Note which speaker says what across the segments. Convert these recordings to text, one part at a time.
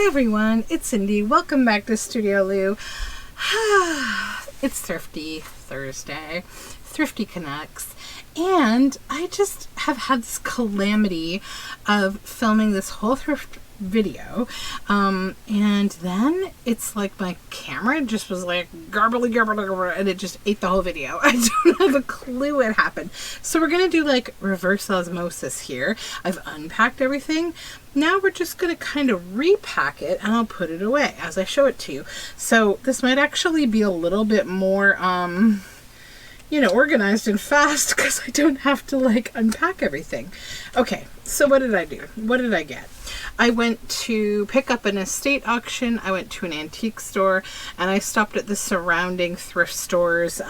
Speaker 1: Hi everyone, it's Cindy. Welcome back to Studioloo. It's Thrifty Thursday, Thrifty Canucks, and I just have had this calamity of filming this whole thrift video, and then it's like my camera just was like garbly, and it just ate the whole video. I don't have a clue what happened. So we're gonna do like reverse osmosis here. I've unpacked everything. Now we're just going to kind of repack it and I'll put it away as I show it to you. So this might actually be a little bit more, organized and fast because I don't have to like unpack everything. Okay, so what did I do? What did I get? I went to pick up an estate auction. I went to an antique store and I stopped at the surrounding thrift stores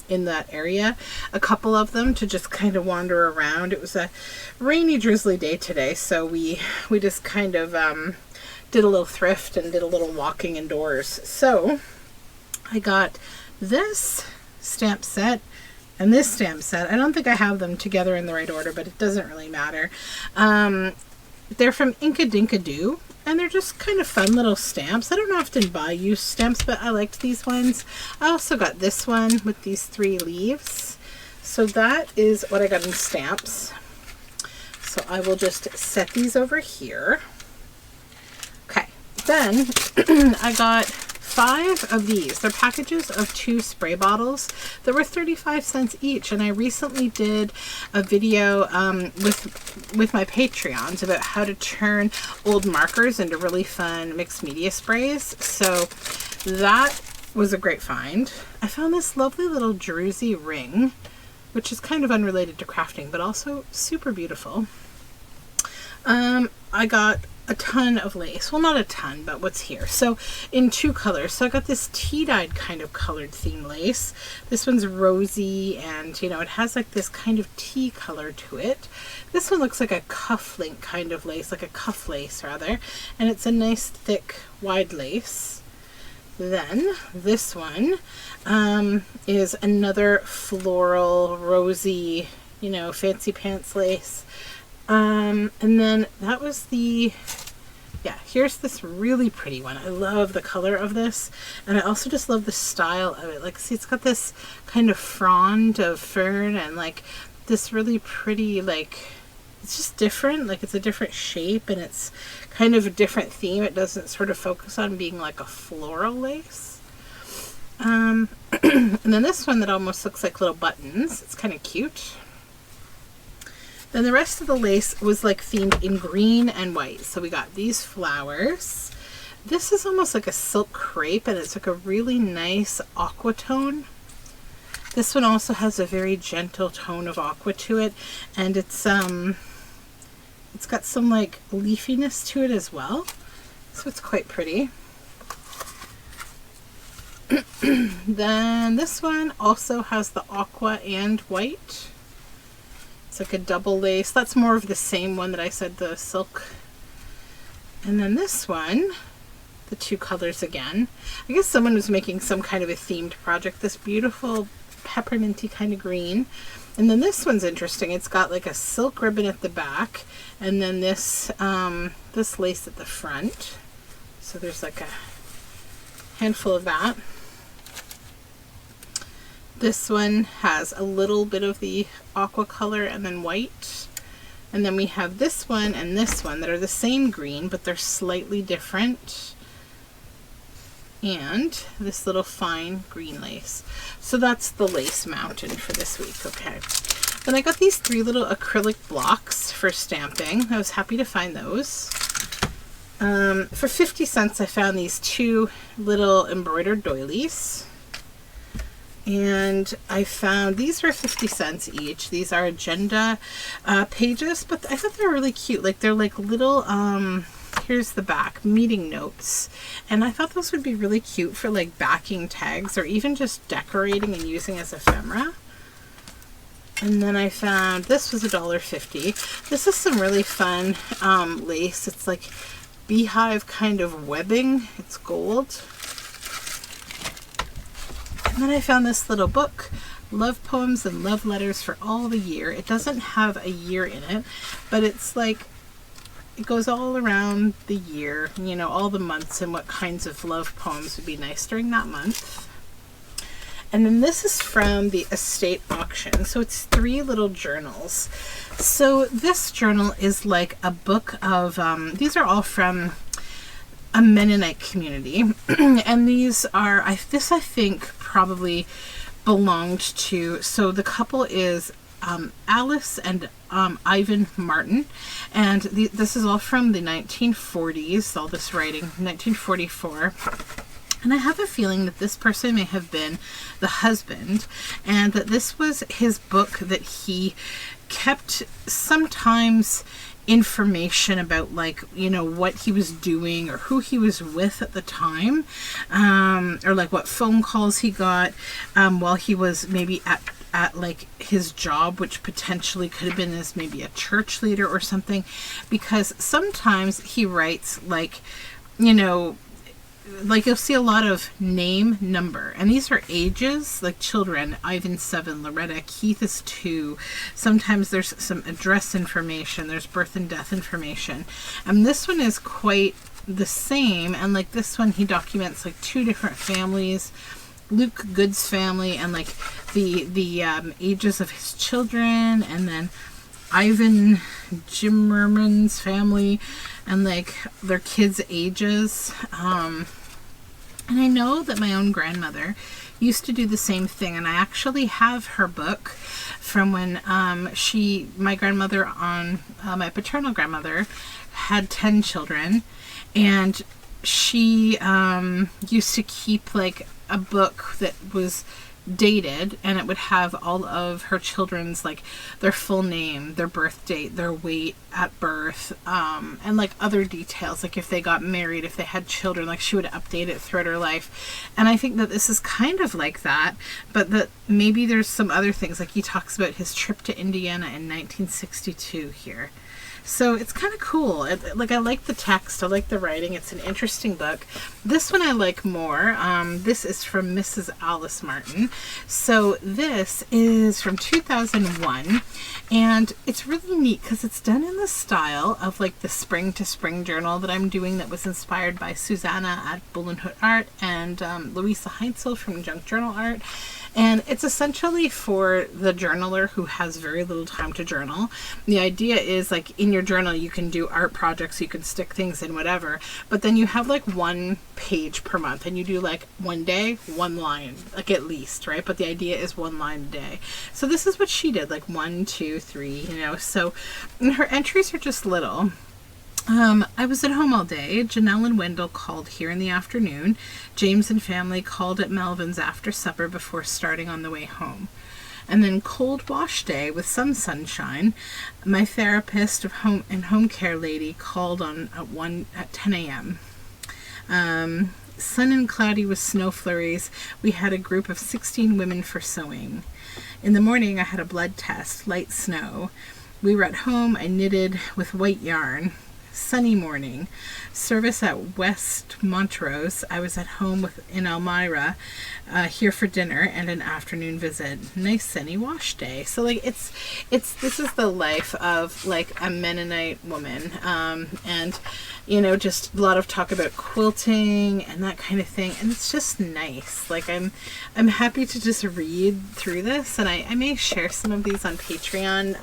Speaker 1: in that area, a couple of them, to just kind of wander around. It was a rainy, drizzly day today, so we just kind of did a little thrift and did a little walking indoors. So I got this stamp set and this stamp set. I don't think I have them together in the right order, but it doesn't really matter. They're from Inkadinkadoo, and they're just kind of fun little stamps. I don't often buy used stamps, but I liked these ones. I also got this one with these 3 leaves. So that is what I got in stamps. So I will just set these over here. Okay, then I got 5 of these. They're packages of 2 spray bottles that were 35 cents each, and I recently did a video with my Patreons about how to turn old markers into really fun mixed media sprays. So that was a great find. I found this lovely little druzy ring, which is kind of unrelated to crafting, but also super beautiful. I got a ton of lace. Well, not a ton, but what's here. So in 2 colors. So I got this tea-dyed kind of colored theme lace. This one's rosy and, it has like this kind of tea color to it. This one looks like a cufflink kind of lace, like a cuff lace rather. And it's a nice thick wide lace. Then this one is another floral, rosy, fancy pants lace. And then that was here's this really pretty one. I love the color of this, and I also just love the style of it. Like, see, it's got this kind of frond of fern and like this really pretty, like, it's just different. Like, it's a different shape and it's kind of a different theme. It doesn't sort of focus on being like a floral lace. And then this one that almost looks like little buttons. It's kind of cute. Then the rest of the lace was like themed in green and white. So we got these flowers. This is almost like a silk crepe, and it's like a really nice aqua tone. This one also has a very gentle tone of aqua to it, and it's got some like leafiness to it as well. So it's quite pretty. Then this one also has the aqua and white. It's like a double lace. That's more of the same one that I said, the silk. And then this one, the 2 colors again. I guess someone was making some kind of a themed project. This beautiful pepperminty kind of green. And then this one's interesting. It's got like a silk ribbon at the back, and then this this lace at the front. So there's like a handful of that. This one has a little bit of the aqua color and then white. And then we have this one and this one that are the same green, but they're slightly different. And this little fine green lace. So that's the lace mountain for this week, okay. Then I got these 3 little acrylic blocks for stamping. I was happy to find those. For 50 cents I found these 2 little embroidered doilies. And I found these were 50 cents each. These are agenda pages, but I thought they were really cute. Like, they're like little, here's the back, meeting notes. And I thought those would be really cute for like backing tags or even just decorating and using as ephemera. And then I found, this was $1.50. This is some really fun lace. It's like beehive kind of webbing. It's gold. And then I found this little book, Love Poems and Love Letters for All the Year. It doesn't have a year in it, but it's like it goes all around the year, you know, all the months and what kinds of love poems would be nice during that month. And then this is from the estate auction. So it's 3 little journals. So this journal is like a book of, these are all from a Mennonite community. And these are, this I think probably belonged to, so the couple is Alice and Ivan Martin. And this is all from the 1940s, all this writing, 1944. And I have a feeling that this person may have been the husband, and that this was his book that he kept sometimes information about, like, you know, what he was doing or who he was with at the time, or like what phone calls he got while he was maybe at like his job, which potentially could have been as maybe a church leader or something, because sometimes he writes like, you know, like you'll see a lot of name, number, and these are ages, like children. Ivan's 7, Loretta, Keith is 2. Sometimes there's some address information, there's birth and death information, and this one is quite the same. And like this one, he documents like 2 different families, Luke Good's family, and like the ages of his children, and then Ivan Jimmerman's family and like their kids' ages. And I know that my own grandmother used to do the same thing, and I actually have her book from when my grandmother on my paternal grandmother had 10 children, and she used to keep like a book that was dated, and it would have all of her children's, like their full name, their birth date, their weight at birth, and like other details, like if they got married, if they had children, like she would update it throughout her life. And I think that this is kind of like that, but that maybe there's some other things, like he talks about his trip to Indiana in 1962 here. So it's kind of cool. Like, I like the text. I like the writing. It's an interesting book. This one I like more. This is from Mrs. Alice Martin. So this is from 2001. And it's really neat because it's done in the style of like the Spring to Spring journal that I'm doing, that was inspired by Susanna at Bull and Hood Art and Louisa Heinzel from Junk Journal Art. And it's essentially for the journaler who has very little time to journal. The idea is, like, in your journal you can do art projects, you can stick things in, whatever, but then you have like 1 page per month, and you do like 1 day, 1 line, like at least, right? But the idea is 1 line a day. So this is what she did, like 1, 2, 3, you know. So her entries are just little. I was at home all day. Janelle and Wendell called here in the afternoon. James and family called at Melvin's after supper before starting on the way home. And then cold wash day with some sunshine. My therapist and home care lady called at 10 a.m. Sun and cloudy with snow flurries. We had a group of 16 women for sewing. In the morning I had a blood test, light snow. We were at home. I knitted with white yarn. Sunny morning. Service at West Montrose. I was at home in Elmira here for dinner and an afternoon visit. Nice sunny wash day. So like this is the life of like a Mennonite woman, and you know, just a lot of talk about quilting and that kind of thing, and it's just nice. Like I'm happy to just read through this, and I may share some of these on Patreon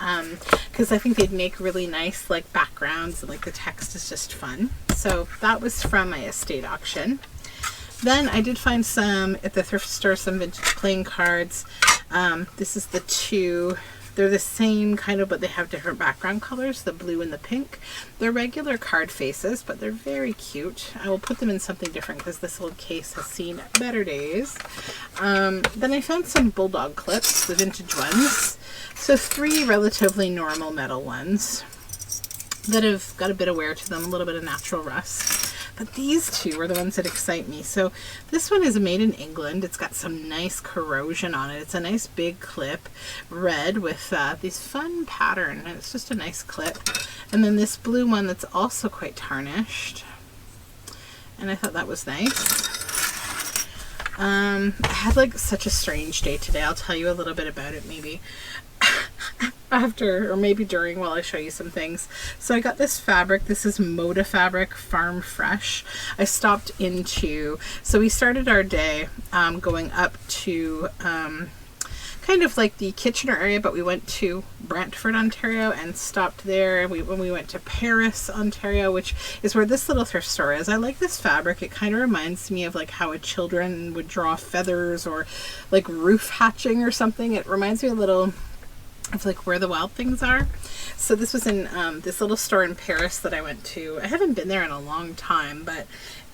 Speaker 1: because I think they'd make really nice like backgrounds, and like the text is just fun. So that was from my estate auction. Then I did find some at the thrift store, some vintage playing cards. This is the 2. They're the same kind of, but they have different background colors, the blue and the pink. They're regular card faces, but they're very cute. I will put them in something different because this little case has seen better days. Then I found some bulldog clips, the vintage ones. So 3 relatively normal metal ones that have got a bit of wear to them, a little bit of natural rust. But these 2 are the ones that excite me. So this one is made in England. It's got some nice corrosion on it. It's a nice big clip, red with these fun pattern, and it's just a nice clip. And then this blue one that's also quite tarnished, and I thought that was nice. I had like such a strange day today. I'll tell you a little bit about it maybe. after, or maybe during, while I show you some things. So I got this fabric. This is Moda Fabric Farm Fresh. I stopped into, so we started our day going up to kind of like the Kitchener area, but we went to Brantford, Ontario, and stopped there. When we went to Paris, Ontario, which is where this little thrift store is. I like this fabric. It kind of reminds me of like how a children would draw feathers or like roof hatching or something. It reminds me a little of like Where the Wild Things Are. So this was in this little store in Paris that I went to. I haven't been there in a long time, but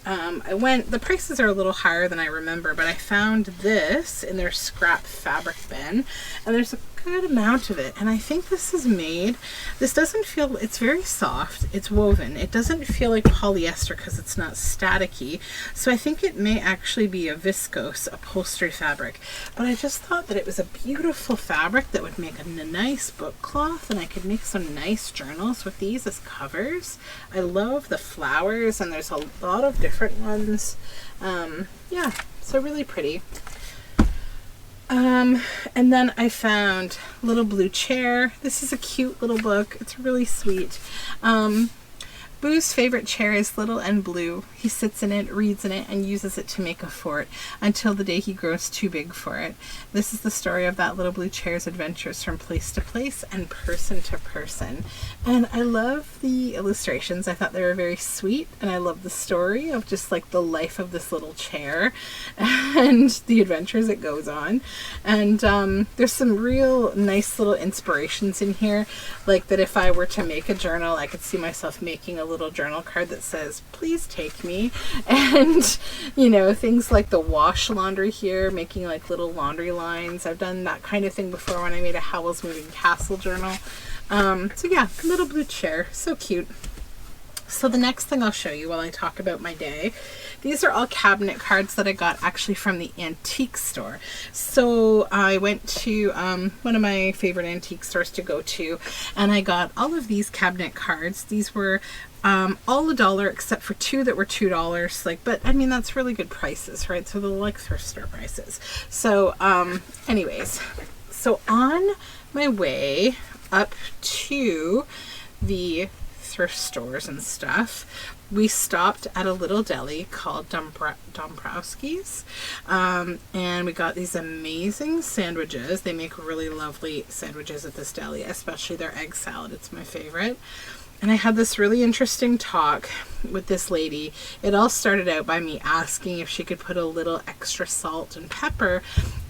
Speaker 1: I went, the prices are a little higher than I remember, but I found this in their scrap fabric bin, and there's a good amount of it, and I think this is made, this doesn't feel, it's very soft, it's woven, it doesn't feel like polyester because it's not staticky, so I think it may actually be a viscose upholstery fabric, but I just thought that it was a beautiful fabric that would make a nice book cloth, and I could make some nice journals with these as covers. I love the flowers, and there's a lot of different ones. Yeah, so really pretty. And then I found Little Blue Chair. This is a cute little book. It's really sweet. Boo's favorite chair is little and blue. He sits in it, reads in it, and uses it to make a fort until the day he grows too big for it. This is the story of that little blue chair's adventures from place to place and person to person. And I love the illustrations. I thought they were very sweet, and I love the story of just like the life of this little chair and the adventures it goes on. And there's some real nice little inspirations in here, like that if I were to make a journal, I could see myself making a little journal card that says, "Please take me," and you know, things like the wash laundry here, making like little laundry lines. I've done that kind of thing before when I made a Howl's Moving Castle journal. So yeah, Little Blue Chair, so cute. So the next thing I'll show you while I talk about my day, these are all cabinet cards that I got actually from the antique store. So I went to one of my favorite antique stores to go to, and I got all of these cabinet cards. These were all $1 except for two that were $2. Like, but I mean, that's really good prices, right? So they're like thrift store prices. So anyways, so on my way up to the thrift stores and stuff, we stopped at a little deli called Dombrowski's, and we got these amazing sandwiches. They make really lovely sandwiches at this deli, especially their egg salad. It's my favorite. And I had this really interesting talk with this lady. It all started out by me asking if she could put a little extra salt and pepper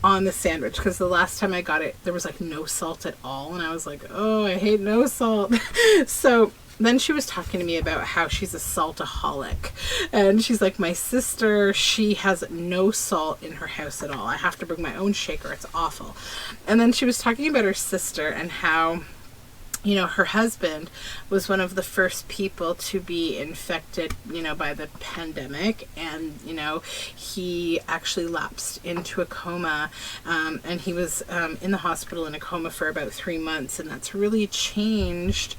Speaker 1: on the sandwich, because the last time I got it, there was like no salt at all, and I was like, oh, I hate no salt. So then she was talking to me about how she's a saltaholic, and she's like, my sister, she has no salt in her house at all. I have to bring my own shaker. It's awful. And then she was talking about her sister and how, you know, her husband was one of the first people to be infected, you know, by the pandemic, and, you know, he actually lapsed into a coma, and he was in the hospital in a coma for about 3 months, and that's really changed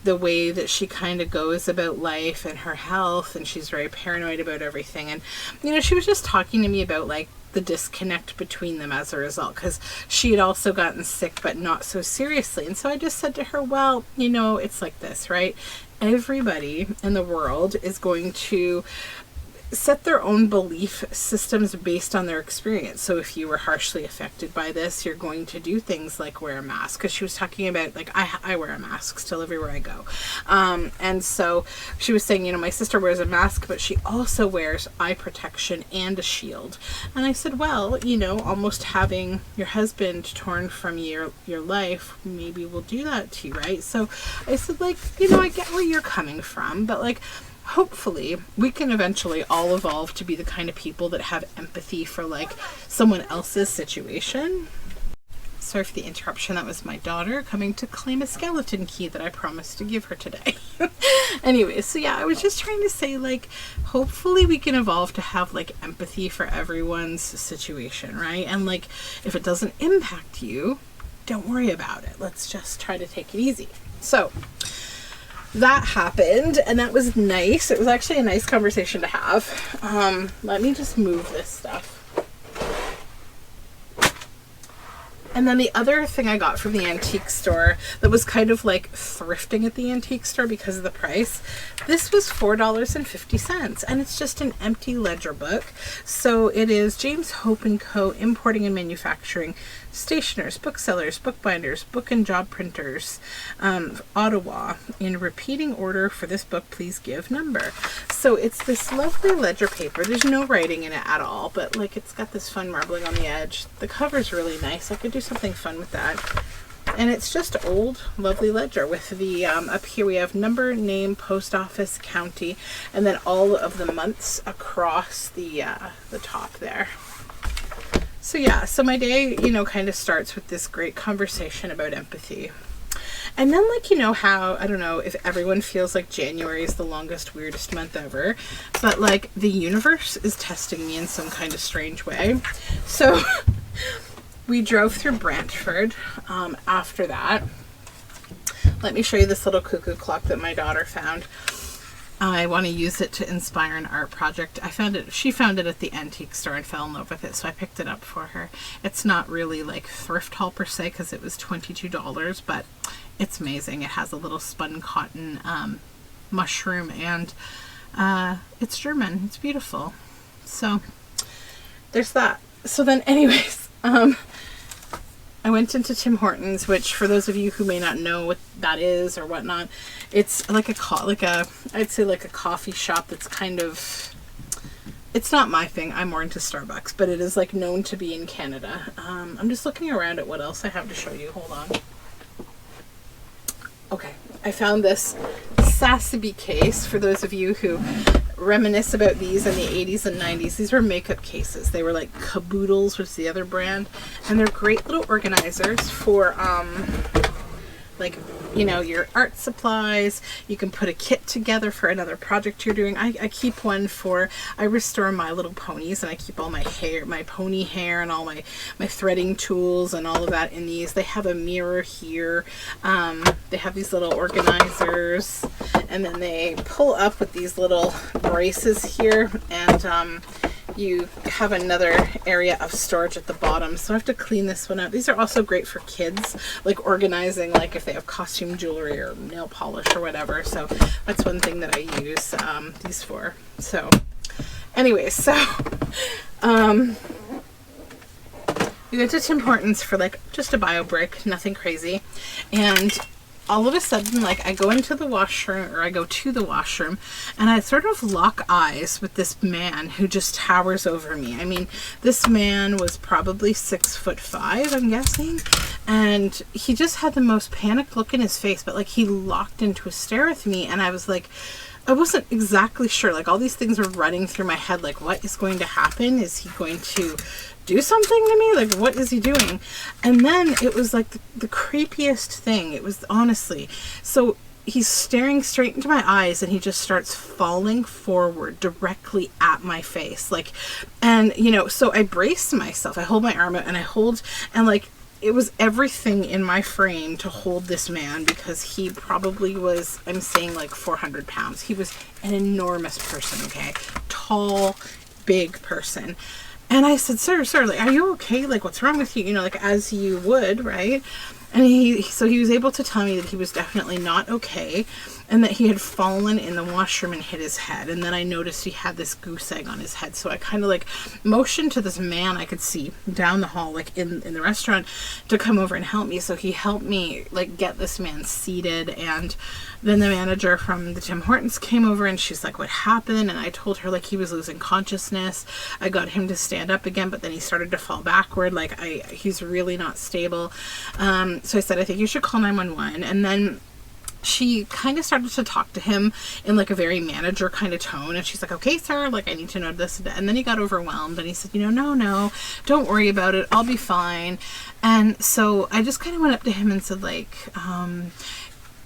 Speaker 1: the way that she kind of goes about life and her health, and she's very paranoid about everything. And, you know, she was just talking to me about like the disconnect between them as a result, because she had also gotten sick, but not so seriously. And so I just said to her, well, you know, it's like this, right? Everybody in the world is going to set their own belief systems based on their experience. So if you were harshly affected by this, you're going to do things like wear a mask, because she was talking about, like, I wear a mask still everywhere I go. And so she was saying, you know, my sister wears a mask, but she also wears eye protection and a shield. And I said, well, you know, almost having your husband torn from your life maybe will do that to you, right? So I said, like, you know, I get where you're coming from, but like, hopefully we can eventually all evolve to be the kind of people that have empathy for like someone else's situation. Sorry for the interruption. That was my daughter coming to claim a skeleton key that I promised to give her today. Anyway, so yeah, I was just trying to say, like, hopefully we can evolve to have like empathy for everyone's situation, right? And like, if it doesn't impact you, don't worry about it. Let's just try to take it easy. So that happened, and that was nice. It was actually a nice conversation to have. Let me just move this stuff. And then the other thing I got from the antique store that was kind of like thrifting at the antique store because of the price, this was $4.50, and it's just an empty ledger book. So it is James Hope & Co. Importing and Manufacturing, stationers, booksellers, bookbinders, book and job printers, Ottawa. In repeating order for this book, please give number. So it's this lovely ledger paper. There's no writing in it at all, but like it's got this fun marbling on the edge. The cover's really nice. I could do something fun with that. And it's just old, lovely ledger with the, up here we have number, name, post office, county, and then all of the months across the top there. So yeah, so my day, you know, kind of starts with this great conversation about empathy. And then, like, you know how, I don't know if everyone feels like January is the longest, weirdest month ever, but like the universe is testing me in some kind of strange way. So we drove through Brantford after that. Let me show you this little cuckoo clock that my daughter found. I want to use it to inspire an art project. She found it at the antique store and fell in love with it, so I picked it up for her. It's not really like thrift haul per se because it was $22, but it's amazing. It has a little spun cotton mushroom, and it's German. It's beautiful. So there's that. So then anyways, I went into Tim Hortons, which for those of you who may not know what that is or whatnot, it's like I'd say like a coffee shop that's kind of, it's not my thing. I'm more into Starbucks, but it is like known to be in Canada. I'm just looking around at what else I have to show you. Hold on. Okay, I found this Sassabee case. For those of you who reminisce about these in the 80s and 90s, these were makeup cases. They were like Caboodles, was the other brand, and they're great little organizers for like, you know, your art supplies. You can put a kit together for another project you're doing. I keep one for, I restore My Little Ponies, and I keep all my hair, my pony hair, and all my threading tools and all of that in these. They have a mirror here. They have these little organizers, and then they pull up with these little braces here, and you have another area of storage at the bottom. So I have to clean this one out. These are also great for kids, like organizing, like if they have costume jewelry or nail polish or whatever. So that's one thing that I use these for. So anyways, so we went to Tim Hortons for like just a bio break, nothing crazy. And all of a sudden, like, I go to the washroom, and I sort of lock eyes with this man who just towers over me. I mean, this man was probably 6'5", I'm guessing, and he just had the most panicked look in his face, but like he locked into a stare with me, and I was like, I wasn't exactly sure. Like, all these things were running through my head, like, what is going to happen? Is he going to do something to me? Like, what is he doing? And then it was like the creepiest thing. It was, honestly, so he's staring straight into my eyes, and he just starts falling forward directly at my face. Like, and you know, so I brace myself. I hold my arm out, and I hold, and like, it was everything in my frame to hold this man, because he probably was, I'm saying, like 400 pounds. He was an enormous person, okay? Tall, big person. And I said, sir, like, are you okay? Like, what's wrong with you? You know, like, as you would, right? And so he was able to tell me that he was definitely not okay, and that he had fallen in the washroom and hit his head. And then I noticed he had this goose egg on his head. So I kind of like motioned to this man I could see down the hall, like in the restaurant, to come over and help me. So he helped me like get this man seated. And then the manager from the Tim Hortons came over, and she's like, what happened? And I told her like he was losing consciousness. I got him to stand up again, but then he started to fall backward. Like he's really not stable. So I said, I think you should call 911. And then she kind of started to talk to him in like a very manager kind of tone, and she's like, okay, sir, like, I need to know this. And then he got overwhelmed, and he said, you know, no, don't worry about it, I'll be fine. And so I just kind of went up to him and said, like,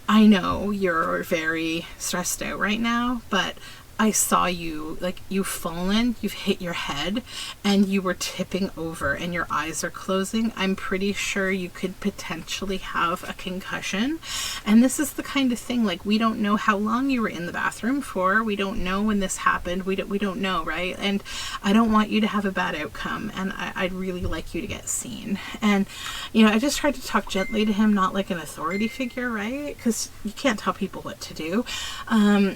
Speaker 1: I know you're very stressed out right now, but I saw you, like, you've fallen, you've hit your head, and you were tipping over and your eyes are closing, I'm pretty sure you could potentially have a concussion. And this is the kind of thing, like, we don't know how long you were in the bathroom for. We don't know when this happened. We don't know, right? And I don't want you to have a bad outcome, and I'd really like you to get seen. And, you know, I just tried to talk gently to him, not like an authority figure, right? Because you can't tell people what to do.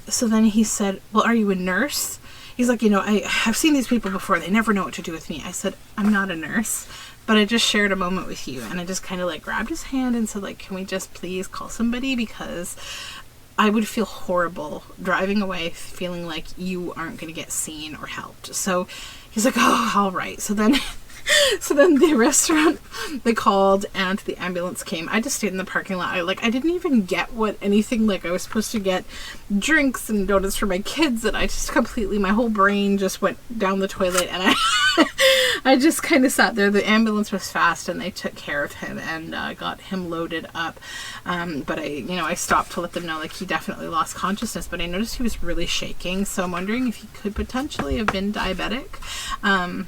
Speaker 1: So then he said, well, are you a nurse? He's like, you know, I've seen these people before. They never know what to do with me. I said, I'm not a nurse, but I just shared a moment with you. And I just kind of like grabbed his hand and said, like, can we just please call somebody? Because I would feel horrible driving away feeling like you aren't going to get seen or helped. So he's like, oh, all right. So then the restaurant, they called and the ambulance came. I just stayed in the parking lot. I didn't even get what anything, like, I was supposed to get drinks and donuts for my kids, and I just completely, my whole brain just went down the toilet, and I just kind of sat there. The ambulance was fast and they took care of him and got him loaded up. But I stopped to let them know, like, he definitely lost consciousness, but I noticed he was really shaking. So I'm wondering if he could potentially have been diabetic.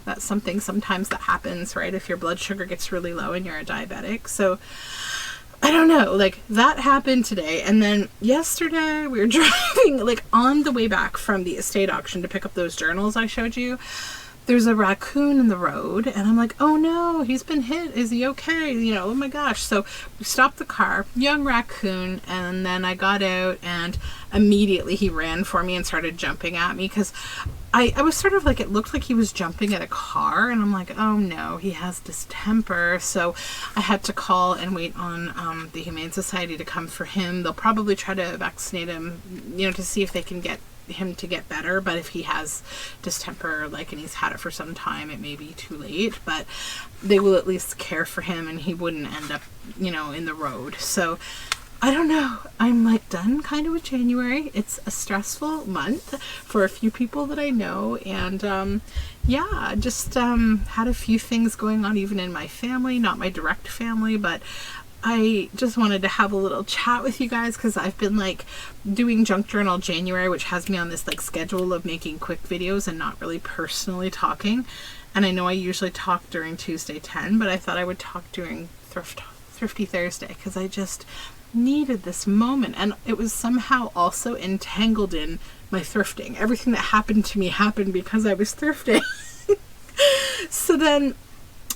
Speaker 1: That's something sometimes that happens, right? If your blood sugar gets really low and you're a diabetic. So I don't know, like, that happened today. And then yesterday we were driving, like, on the way back from the estate auction to pick up those journals I showed you. There's a raccoon in the road, and I'm like, oh no, he's been hit. Is he okay? You know, oh my gosh. So we stopped the car, young raccoon, and then I got out, and immediately he ran for me and started jumping at me, because I was sort of like, it looked like he was jumping at a car, and I'm like, oh no, he has distemper. So I had to call and wait on the Humane Society to come for him. They'll probably try to vaccinate him, you know, to see if they can get him to get better. But if he has distemper, like, and he's had it for some time, it may be too late. But they will at least care for him, and he wouldn't end up, you know, in the road. So I don't know. I'm like done kind of with January. It's a stressful month for a few people that I know. And yeah, just had a few things going on even in my family, not my direct family, but I just wanted to have a little chat with you guys, because I've been like doing Junk Journal January, which has me on this like schedule of making quick videos and not really personally talking. And I know I usually talk during Tuesday 10, but I thought I would talk during Thrifty Thursday, because I just needed this moment. And it was somehow also entangled in my thrifting. Everything that happened to me happened because I was thrifting. So then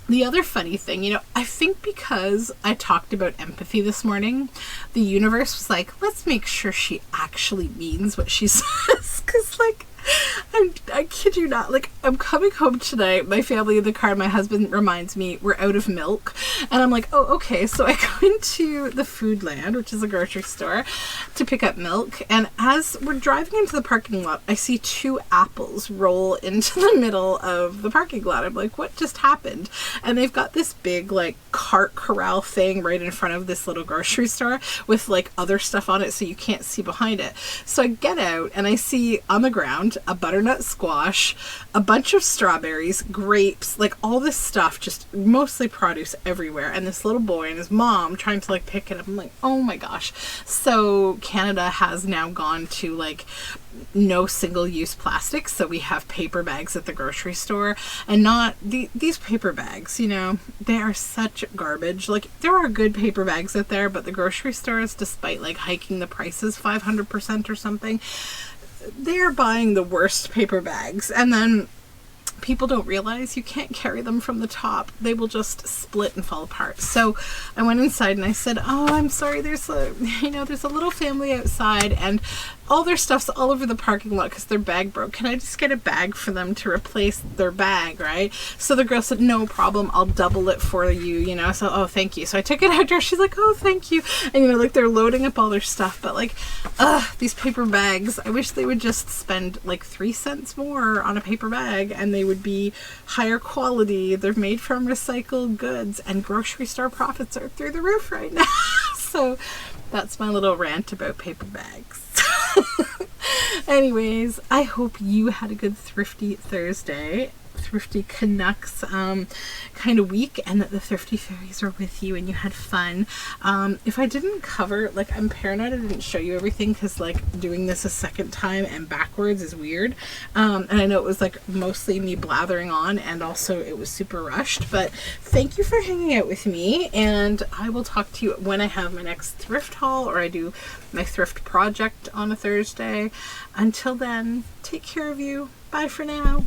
Speaker 1: the other funny thing, you know, I think because I talked about empathy this morning, the universe was like, let's make sure she actually means what she says. Because, like, I kid you not, like, I'm coming home tonight, my family in the car, my husband reminds me we're out of milk, and I'm like, oh, okay. So I go into the Foodland, which is a grocery store, to pick up milk, and as we're driving into the parking lot, I see 2 apples roll into the middle of the parking lot. I'm like, what just happened? And they've got this big, like, cart corral thing right in front of this little grocery store with, like, other stuff on it so you can't see behind it. So I get out and I see on the ground a butternut squash, a bunch of strawberries, grapes, like all this stuff, just mostly produce everywhere, and this little boy and his mom trying to like pick it up. I'm like, oh my gosh. So Canada has now gone to like no single-use plastics, so we have paper bags at the grocery store, and not these paper bags, you know, they are such garbage. Like, there are good paper bags out there, but the grocery stores, despite like hiking the prices 500% or something, they're buying the worst paper bags. And then people don't realize you can't carry them from the top. They will just split and fall apart. So I went inside and I said, oh, I'm sorry, there's a little family outside and all their stuff's all over the parking lot because their bag broke. Can I just get a bag for them to replace their bag, right? So the girl said, no problem, I'll double it for you, you know. So, oh, thank you. So I took it out to her. She's like, oh, thank you. And, you know, like, they're loading up all their stuff. But, like, these paper bags, I wish they would just spend, like, 3 cents more on a paper bag and they would be higher quality. They're made from recycled goods, and grocery store profits are through the roof right now. So that's my little rant about paper bags. Anyways, I hope you had a good Thrifty Thursday. Thrifty Canucks kind of week, and that the Thrifty Fairies are with you and you had fun. If I didn't cover, like, I'm paranoid I didn't show you everything because, like, doing this a second time and backwards is weird. And I know it was, like, mostly me blathering on, and also it was super rushed, but thank you for hanging out with me, and I will talk to you when I have my next thrift haul or I do my thrift project on a Thursday. Until then, take care of you. Bye for now.